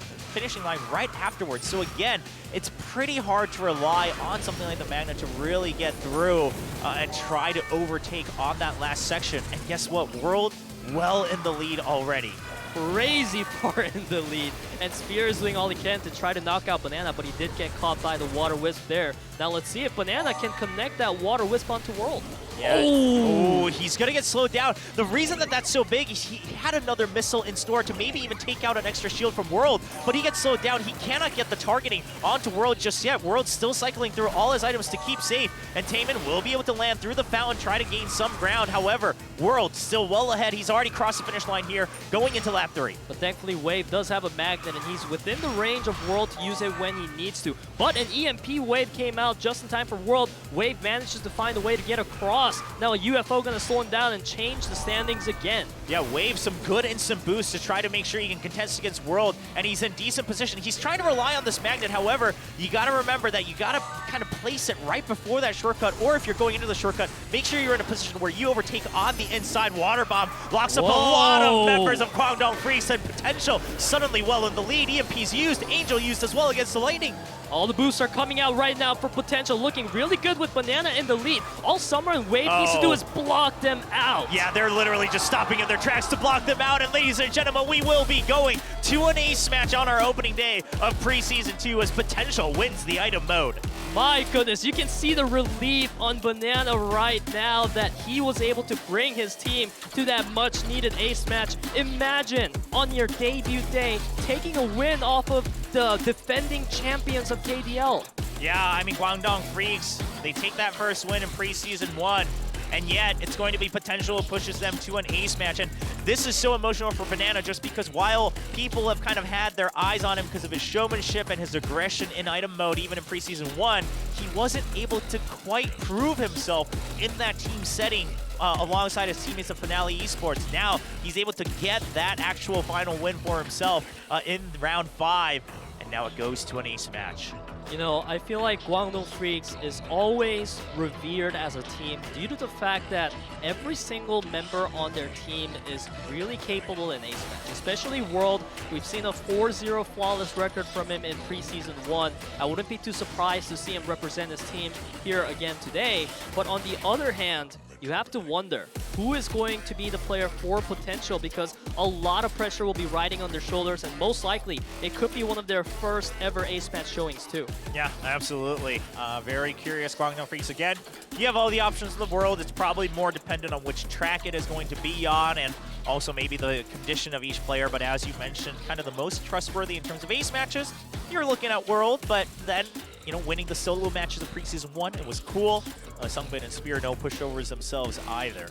line right afterwards. So again, it's pretty hard to rely on something like the magnet to really get through and try to overtake on that last section. And guess what? World well in the lead already. Crazy far in the lead, and Spear is doing all he can to try to knock out Banana, but he did get caught by the Water Wisp there. Now let's see if Banana can connect that Water Wisp onto World. Yeah. Oh, he's going to get slowed down. The reason that that's so big is he had another missile in store to maybe even take out an extra shield from World, but he gets slowed down. He cannot get the targeting onto World just yet. World's still cycling through all his items to keep safe, and Taemin will be able to land through the fountain, try to gain some ground. However, World still well ahead. He's already crossed the finish line here, going into lap 3. But thankfully, Wave does have a magnet, and he's within the range of World to use it when he needs to. But an EMP wave came out just in time for World. Wave manages to find a way to get across. Now a UFO gonna slow him down and change the standings again. Yeah, Wave some good instant boosts to try to make sure he can contest against World, and he's in decent position. He's trying to rely on this magnet. However, you gotta remember that you gotta kind of place it right before that shortcut, or if you're going into the shortcut, make sure you're in a position where you overtake on the inside. Water Bomb locks up a lot of members of Kwangdong Freaks, and potential suddenly well in the lead. EMP's used, Angel used as well against the Lightning. All the boosts are coming out right now for potential, looking really good with Banana in the lead. All Summer and Wave needs to do is block them out. Yeah, they're literally just stopping in their tracks to block them out. And ladies and gentlemen, we will be going to an ace match on our opening day of Preseason 2 as Potential wins the item mode. My goodness, you can see the relief on Banana right now that he was able to bring his team to that much needed ace match. Imagine on your debut day taking a win off of the defending champions of KDL. Yeah, I mean, Guangdong Freaks, they take that first win in Preseason 1, and yet it's going to be Potential who pushes them to an ace match. And this is so emotional for Banana just because while people have kind of had their eyes on him because of his showmanship and his aggression in item mode, even in Preseason 1, he wasn't able to quite prove himself in that team setting alongside his teammates of Finale Esports. Now he's able to get that actual final win for himself in round 5, and now it goes to an ace match. You know, I feel like Guangdong Freaks is always revered as a team due to the fact that every single member on their team is really capable in ace match, especially World. We've seen a 4-0 flawless record from him in Preseason 1. I wouldn't be too surprised to see him represent his team here again today. But on the other hand, you have to wonder who is going to be the player for potential, because a lot of pressure will be riding on their shoulders, and most likely it could be one of their first ever ace match showings too. Yeah, absolutely. Very curious. Guangdong Freaks again. You have all the options in the world. It's probably more dependent on which track it is going to be on, and also maybe the condition of each player. But as you mentioned, kind of the most trustworthy in terms of ace matches, you're looking at World. But then, you know, winning the solo matches of Preseason 1, it was cool. Sungbin and Spear no pushovers themselves either.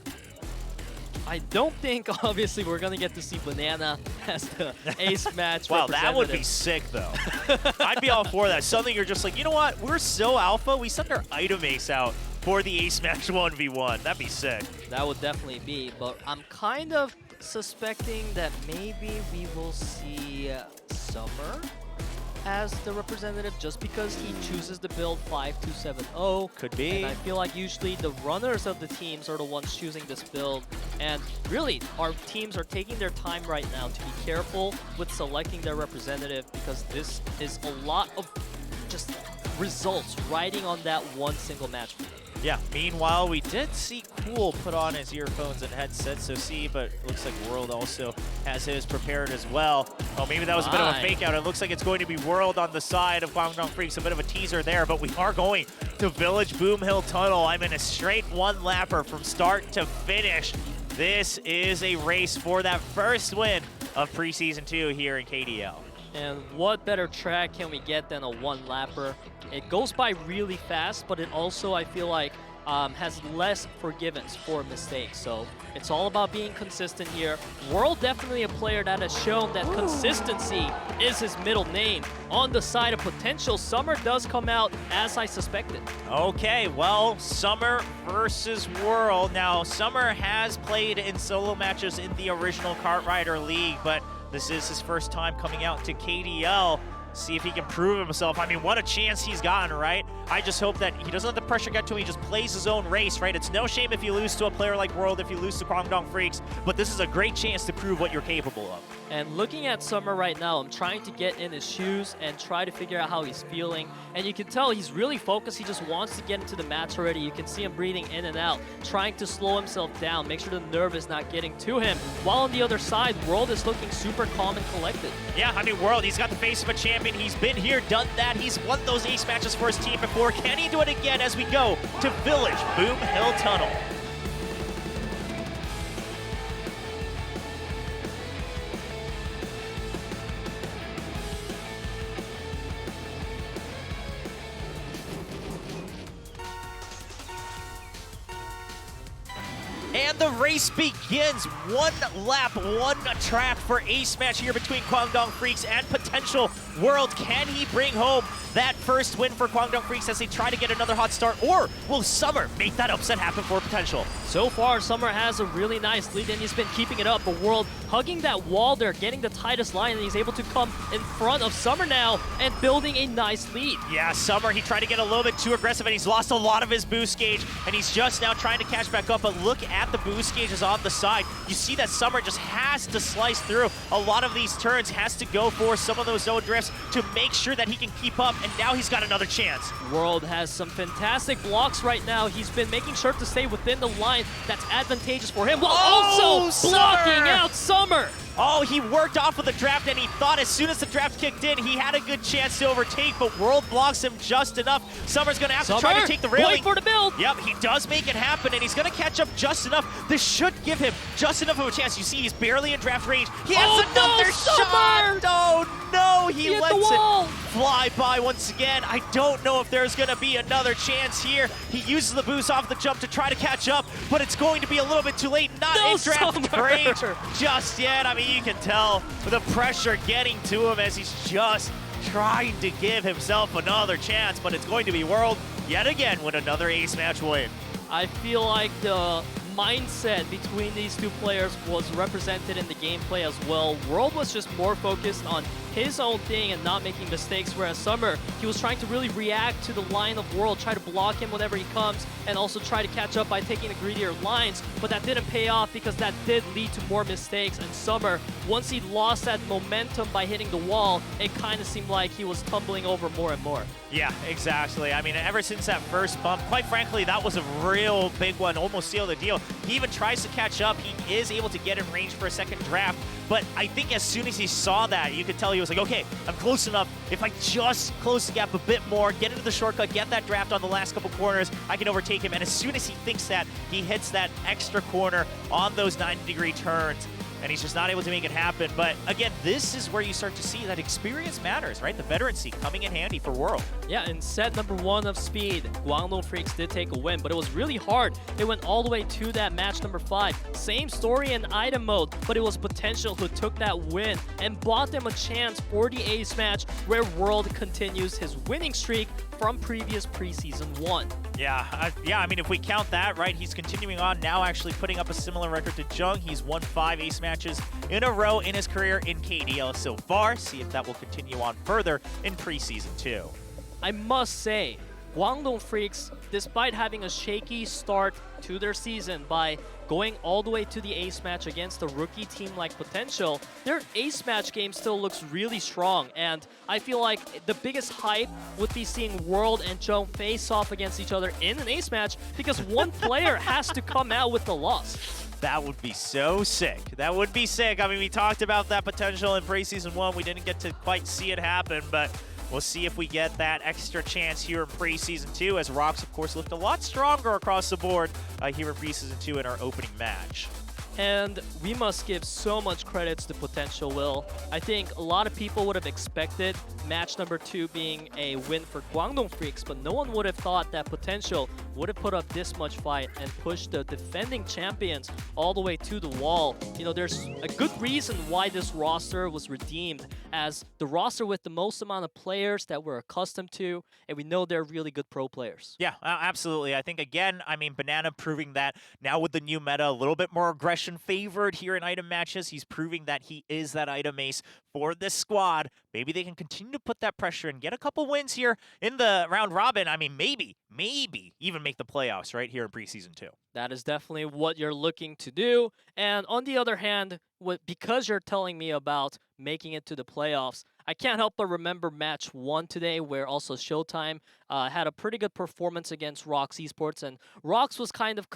I don't think, obviously, we're going to get to see Banana as the ace match Wow, that would be sick, though. I'd be all for that. Suddenly you're just like, you know what? We're so alpha, we send our item ace out for the ace match 1v1. That'd be sick. That would definitely be, but I'm kind of suspecting that maybe we will see Summer as the representative, just because he chooses the build 5270. Could be. And I feel like usually the runners of the teams are the ones choosing this build. And really, our teams are taking their time right now to be careful with selecting their representative, because this is a lot of just results riding on that one single match. Yeah, meanwhile, we did see Cool put on his earphones and headset, so but looks like World also has his prepared as well. Oh, maybe that was a bit of a fake out. It looks like it's going to be World on the side of Guangdong Freaks, a bit of a teaser there, but we are going to Village Boom Hill Tunnel. I'm in a straight one-lapper from start to finish. This is a race for that first win of Preseason 2 here in KDL. And what better track can we get than a one-lapper? It goes by really fast, but it also, I feel like, has less forgiveness for mistakes. So it's all about being consistent here. World definitely a player that has shown that consistency is his middle name. On the side of potential, Summer does come out as I suspected. Okay, well, Summer versus World. Now, Summer has played in solo matches in the original Kart Rider League, but this is his first time coming out to KDL. See if he can prove himself. I mean, what a chance he's gotten, right? I just hope that he doesn't let the pressure get to him. He just plays his own race, right? It's no shame if you lose to a player like World, if you lose to Guangdong Freaks, but this is a great chance to prove what you're capable of. And looking at Summer right now, I'm trying to get in his shoes and try to figure out how he's feeling. And you can tell he's really focused. He just wants to get into the match already. You can see him breathing in and out, trying to slow himself down, make sure the nerve is not getting to him. While on the other side, World is looking super calm and collected. Yeah, I mean, World, he's got the face of a champion. He's been here, done that. He's won those ace matches for his team before. Can he do it again as we go to Village Boom Hill Tunnel? And the race begins. One lap, one track for ace match here between Guangdong Freaks and potential World. Can he bring home that first win for Guangdong Freaks as they try to get another hot start, or will Summer make that upset happen for potential? So far, Summer has a really nice lead, and he's been keeping it up, but World hugging that wall there, getting the tightest line, and he's able to come in front of Summer now and building a nice lead. Yeah, Summer, he tried to get a little bit too aggressive, and he's lost a lot of his boost gauge, and he's just now trying to catch back up, but look at the boost gauges on the side. You see that Summer just has to slice through a lot of these turns, has to go for some of those zone drifts to make sure that he can keep up, and now he's got another chance. World has some fantastic blocks right now. He's been making sure to stay within the line that's advantageous for him, while also blocking out Summer. Oh, he worked off of the draft, and he thought as soon as the draft kicked in, he had a good chance to overtake, but World blocks him just enough. Summer's going to have to try to take the railing. Going for the build. Yep, he does make it happen, and he's going to catch up just enough. This should give him just enough of a chance. You see, he's barely in draft range. He has another shot! Oh, no, he lets it fly by once again. I don't know if there's going to be another chance here. He uses the boost off the jump to try to catch up, but it's going to be a little bit too late. Not in draft range just yet. I mean, you can tell the pressure getting to him as he's just trying to give himself another chance, but it's going to be World yet again with another ace match win. I feel like the mindset between these two players was represented in the gameplay as well. World was just more focused on his own thing and not making mistakes, whereas Summer, he was trying to really react to the line of world, try to block him whenever he comes, and also try to catch up by taking the greedier lines, but that didn't pay off because that did lead to more mistakes, and Summer, once he lost that momentum by hitting the wall, it kind of seemed like he was tumbling over more and more. Yeah, exactly. I mean, ever since that first bump, quite frankly, that was a real big one, almost sealed the deal. He even tries to catch up. He is able to get in range for a second draft, but I think as soon as he saw that, you could tell he was like, okay, I'm close enough. If I just close the gap a bit more, get into the shortcut, get that draft on the last couple corners, I can overtake him. And as soon as he thinks that, he hits that extra corner on those 90-degree turns, and he's just not able to make it happen. But again, this is where you start to see that experience matters, right? The veterancy coming in handy for World. Yeah, in set number 1 of Speed, Guangdong Freaks did take a win, but it was really hard. It went all the way to that match number 5. Same story in item mode, but it was Potential who took that win and bought them a chance for the ace match where World continues his winning streak from previous preseason 1. Yeah, I mean, if we count that, right, he's continuing on now, actually putting up a similar record to Jung. He's won 5 ace matches in a row in his career in KDL so far. See if that will continue on further in preseason 2. I must say, Guangdong Freaks, despite having a shaky start to their season by going all the way to the ace match against a rookie team like Potential, their ace match game still looks really strong, and I feel like the biggest hype would be seeing World and Jung face off against each other in an ace match because one player has to come out with the loss. That would be so sick. That would be sick. I mean, we talked about that potential in preseason 1. We didn't get to quite see it happen, but we'll see if we get that extra chance here in preseason 2, as ROX, of course, looked a lot stronger across the board here in preseason 2 in our opening match. And we must give so much credits to Potential, Will. I think a lot of people would have expected match number 2 being a win for Guangdong Freaks, but no one would have thought that Potential would have put up this much fight and pushed the defending champions all the way to the wall. You know, there's a good reason why this roster was redeemed as the roster with the most amount of players that we're accustomed to, and we know they're really good pro players. Yeah, absolutely. I think, again, I mean, Banana proving that now with the new meta, a little bit more aggression favored here in item matches. He's proving that he is that item ace for this squad. Maybe they can continue to put that pressure and get a couple wins here in the round robin. I mean, maybe even make the playoffs right here in preseason 2. That is definitely what you're looking to do. And on the other hand, because you're telling me about making it to the playoffs, I can't help but remember match 1 today where also Showtime had a pretty good performance against ROX Esports, and ROX was kind of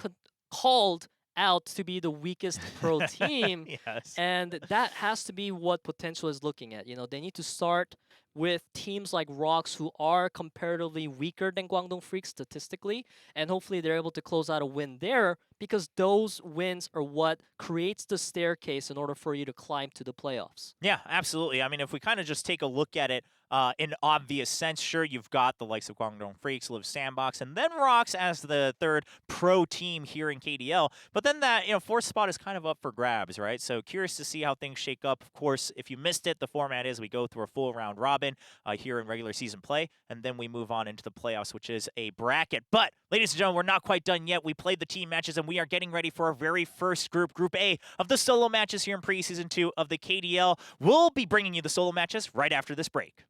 called out to be the weakest pro team. Yes. And that has to be what Potential is looking at. You know, they need to start with teams like ROX who are comparatively weaker than Guangdong Freaks statistically, and hopefully they're able to close out a win there because those wins are what creates the staircase in order for you to climb to the playoffs. Yeah, absolutely. I mean, if we kind of just take a look at it in obvious sense, sure, you've got the likes of Guangdong Freaks, Live Sandbox, and then ROX as the third pro team here in KDL. But then that, you know, 4th spot is kind of up for grabs, right? So curious to see how things shake up. Of course, if you missed it, the format is we go through a full round robin here in regular season play, and then we move on into the playoffs, which is a bracket. But, ladies and gentlemen, we're not quite done yet. We played the team matches, and we are getting ready for our very first group, Group A, of the solo matches here in preseason 2 of the KDL. We'll be bringing you the solo matches right after this break.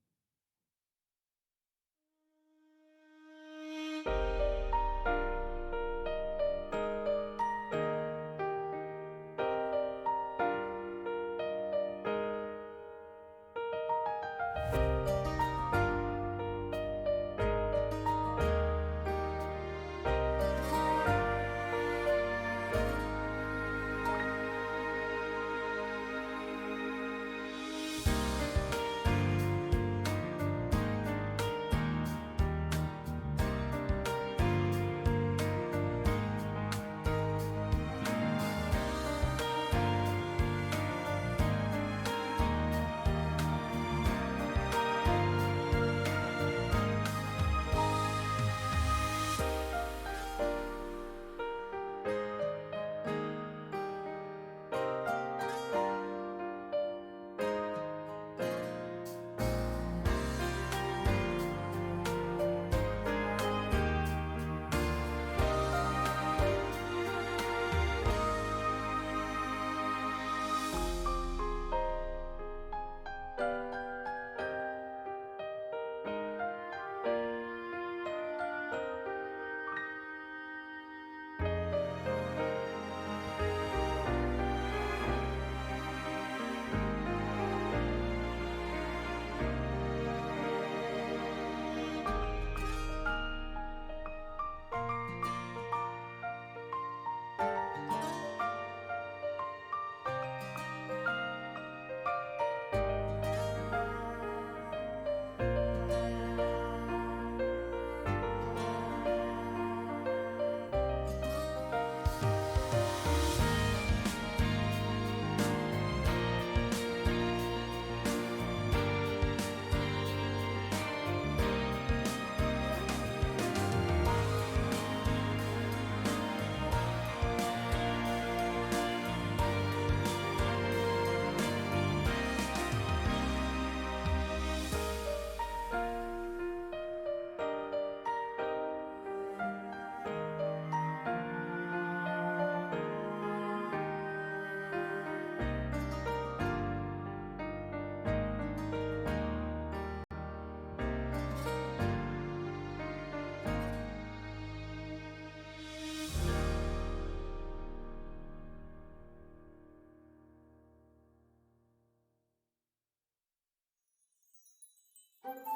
you.